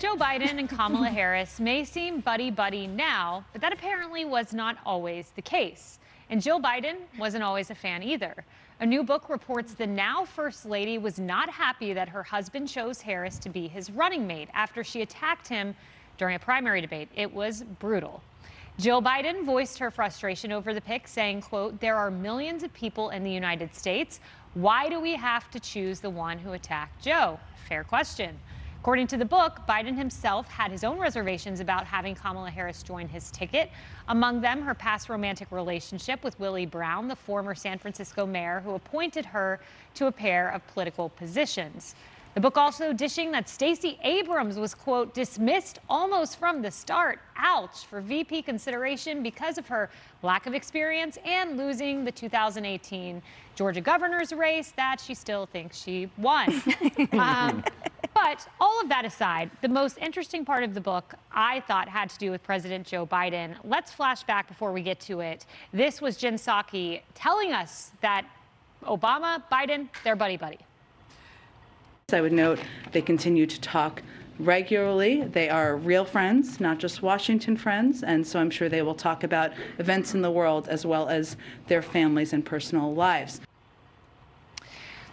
Joe Biden and Kamala Harris may seem buddy-buddy now, but that apparently was not always the case. And Jill Biden wasn't always a fan either. A new book reports the now First Lady was not happy that her husband chose Harris to be his running mate after she attacked him during a primary debate. It was brutal. Jill Biden voiced her frustration over the pick, saying, quote, "There are millions of people in the United States. Why do we have to choose the one who attacked Joe?" Fair question. According to the book, Biden himself had his own reservations about having Kamala Harris join his ticket. Among them, her past romantic relationship with Willie Brown, the former San Francisco mayor who appointed her to a pair of political positions. The book also dishing that Stacey Abrams was, quote, "dismissed almost from the start, ouch, for VP consideration because of her lack of experience and losing the 2018 Georgia governor's race that she still thinks she won." But all of that aside, the most interesting part of the book, I thought, had to do with President Joe Biden. Let's flash back before we get to it. This was Jen Psaki telling us that Obama, Biden, they're buddy-buddy. I would note they continue to talk regularly. They are real friends, not just Washington friends, and so I'm sure they will talk about events in the world as well as their families and personal lives.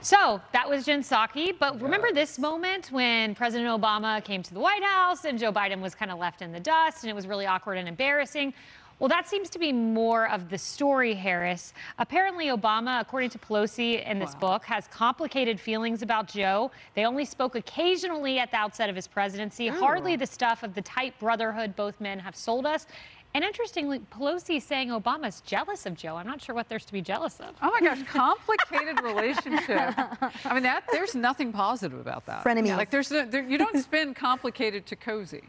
So that was Jen Psaki, but remember this moment when President Obama came to the White House and Joe Biden was kind of left in the dust and it was really awkward and embarrassing? Well, that seems to be more of the story, Harris. Apparently, Obama, according to Pelosi in this book, has complicated feelings about Joe. They only spoke occasionally at the outset of his presidency, hardly the stuff of the tight brotherhood both men have sold us. And interestingly, Pelosi is saying Obama's jealous of Joe. I'm not sure what there's to be jealous of. Oh my gosh, complicated relationship. I mean, there's nothing positive about that. Frenemy. Like you don't spin complicated to cozy,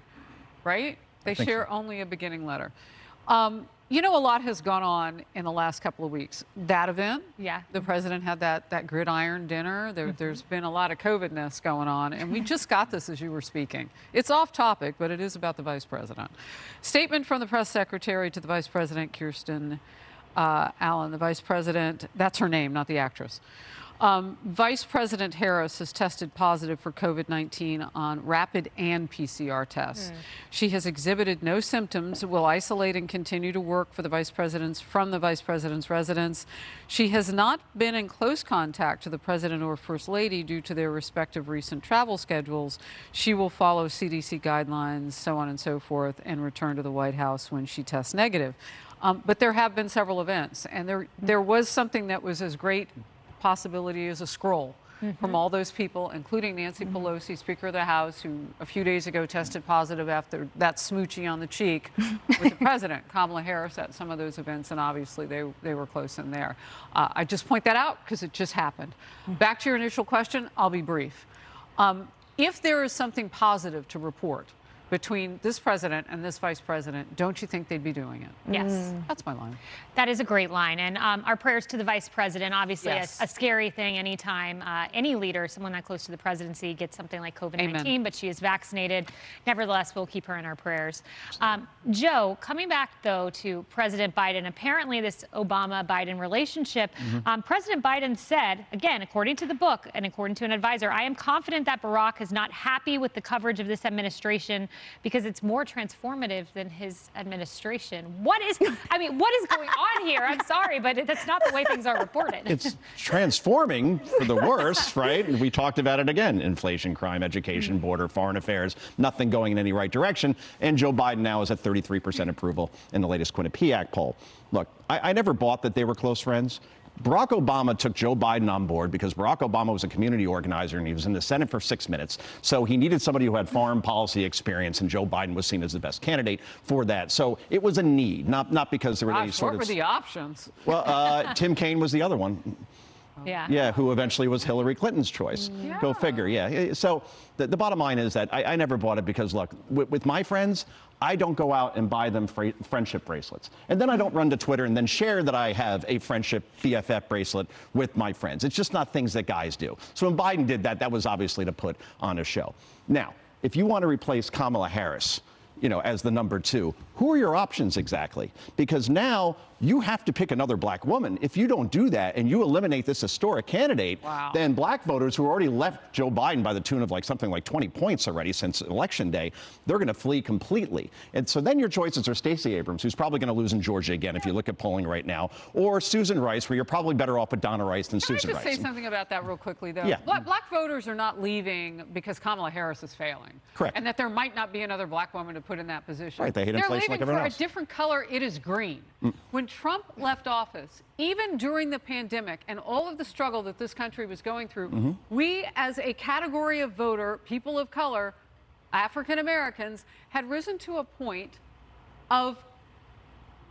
right? They share only a beginning letter. You know, a lot has gone on in the last couple of weeks. That event, the president had that gridiron dinner. There's been a lot of COVID-ness going on, and we just got this as you were speaking. It's off topic, but it is about the vice president. Statement from the press secretary to the vice president, Kirsten Allen, the vice president, that's her name, not the actress. Vice President Harris has tested positive for COVID-19 on rapid and PCR tests. She has exhibited no symptoms, will isolate and continue to work for the vice president's residence. She has not been in close contact to the president or first lady due to their respective recent travel schedules. She will follow CDC guidelines, so on and so forth, and return to the White House when she tests negative. But there have been several events, and there was something that was as great possibility as a scroll from all those people, including Nancy Pelosi, Speaker of the House, who a few days ago tested positive after that smoochie on the cheek with the president. Kamala Harris at some of those events, and obviously they were close in there. I just point that out because it just happened. Back to your initial question, I'll be brief. If there is something positive to report between this president and this vice president, don't you think they'd be doing it? Yes. That's my line. That is a great line. And our prayers to the vice president. Obviously, a scary thing anytime any leader, someone that close to the presidency, gets something like COVID-19, but she is vaccinated. Nevertheless, we'll keep her in our prayers. Joe, coming back, though, to President Biden, apparently this Obama-Biden relationship, President Biden said, again, according to the book and according to an advisor, "I am confident that Barack is not happy with the coverage of this administration because it's more transformative than his administration." What is going on here? I'm sorry, but that's not the way things are reported. It's transforming for the worse, right? And we talked about it again. Inflation, crime, education, border, foreign affairs, nothing going in any right direction. And Joe Biden now is at 33% approval in the latest Quinnipiac poll. Look, I never bought that they were close friends. Barack Obama took Joe Biden on board because Barack Obama was a community organizer and he was in the Senate for 6 minutes. So he needed somebody who had foreign policy experience, and Joe Biden was seen as the best candidate for that. So it was a need, not because there were any sort of... What were the options? Well, Tim Kaine was the other one. Yeah, who eventually was Hillary Clinton's choice. Go figure, So the bottom line is that I never bought it because, look, with my friends, I don't go out and buy them friendship bracelets. And then I don't run to Twitter and then share that I have a friendship BFF bracelet with my friends. It's just not things that guys do. So when Biden did that, that was obviously to put on a show. Now, if you want to replace Kamala Harris, as the number 2, who are your options exactly? Because now you have to pick another black woman. If you don't do that and you eliminate this historic candidate, then black voters who already left Joe Biden by the tune of something like 20 points already since Election Day, they're going to flee completely. And so then your choices are Stacey Abrams, who's probably going to lose in Georgia again if you look at polling right now, or Susan Rice, where you're probably better off with Donna Rice than Susan Rice. Can I just say something about that real quickly, though? Yeah. Black voters are not leaving because Kamala Harris is failing. Correct. And that there might not be another black woman to put in that position. Right, they hate inflation like everyone else. They're leaving for a different color. It is green. When Trump left office, even during the pandemic and all of the struggle that this country was going through, we as a category of voter, people of color, African Americans, had risen to a point of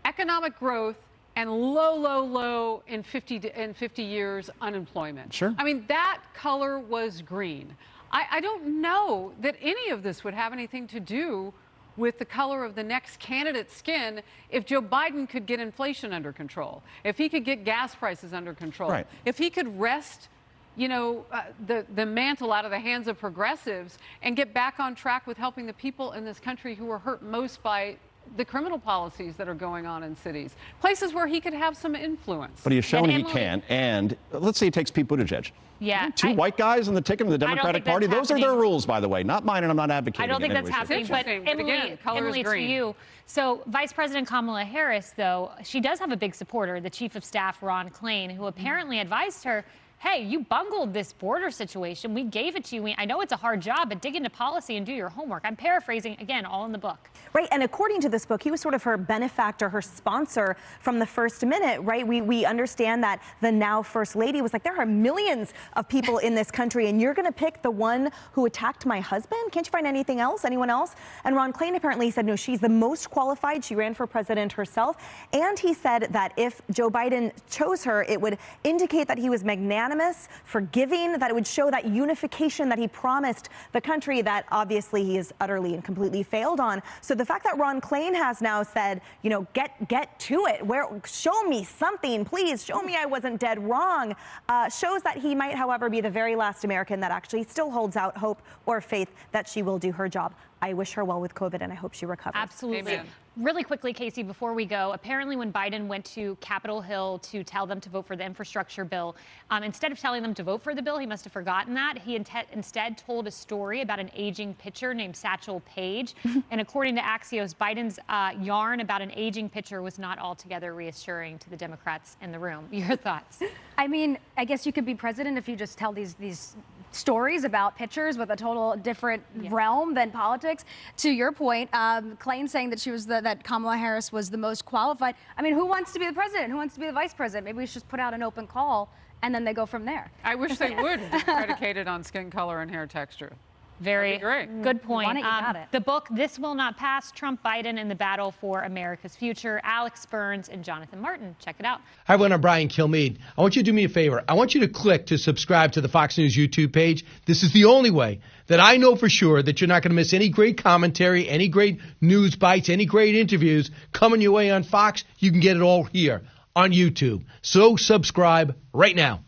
economic growth and low in 50 years unemployment. Sure. I mean, that color was green. I don't know that any of this would have anything to do with the color of the next candidate's skin if Joe Biden could get inflation under control, if he could get gas prices under control, if he could wrest the mantle out of the hands of progressives and get back on track with helping the people in this country who are hurt most by the criminal policies that are going on in cities, places where he could have some influence. But he has shown he can, and let's say he takes Pete Buttigieg. Yeah. Two white guys on the ticket of the Democratic Party. Those are their rules, by the way, not mine, and I'm not advocating. I don't think that's happening, but Emily, to you. So Vice President Kamala Harris, though, she does have a big supporter, the Chief of Staff, Ron Klain, who apparently advised her, hey, you bungled this border situation. We gave it to you. I know it's a hard job, but dig into policy and do your homework. I'm paraphrasing, again, all in the book. Right, and according to this book, he was sort of her benefactor, her sponsor from the first minute, right? We understand that the now First Lady was like, there are millions of people in this country, and you're going to pick the one who attacked my husband? Can't you find anything else, anyone else? And Ron Klain apparently said, no, she's the most qualified. She ran for president herself. And he said that if Joe Biden chose her, it would indicate that he was magnanimous, forgiving, that it would show that unification that he promised the country that obviously he has utterly and completely failed on. So the fact that Ron Klain has now said, you know, get to it, show me something, please, show me I wasn't dead wrong, shows that he might, however, be the very last American that actually still holds out hope or faith that she will do her job. I wish her well with COVID, and I hope she recovers. Absolutely. Amen. Really quickly, Casey, before we go, apparently when Biden went to Capitol Hill to tell them to vote for the infrastructure bill, instead of telling them to vote for the bill, he must have forgotten that. He instead told a story about an aging pitcher named Satchel Paige. And according to Axios, Biden's yarn about an aging pitcher was not altogether reassuring to the Democrats in the room. Your thoughts? I mean, I guess you could be president if you just tell these stories about pitchers with a total different realm than politics. To your point, Klain saying that she was that Kamala Harris was the most qualified. I mean, who wants to be the president? Who wants to be the vice president? Maybe we should just put out an open call and then they go from there. I wish they would be predicated on skin color and hair texture. Very good point. Got it. The book, This Will Not Pass, Trump, Biden, and the Battle for America's Future, Alex Burns and Jonathan Martin. Check it out. Hi, everyone. I'm Brian Kilmeade. I want you to do me a favor. I want you to click to subscribe to the Fox News YouTube page. This is the only way that I know for sure that you're not going to miss any great commentary, any great news bites, any great interviews coming your way on Fox. You can get it all here on YouTube. So subscribe right now.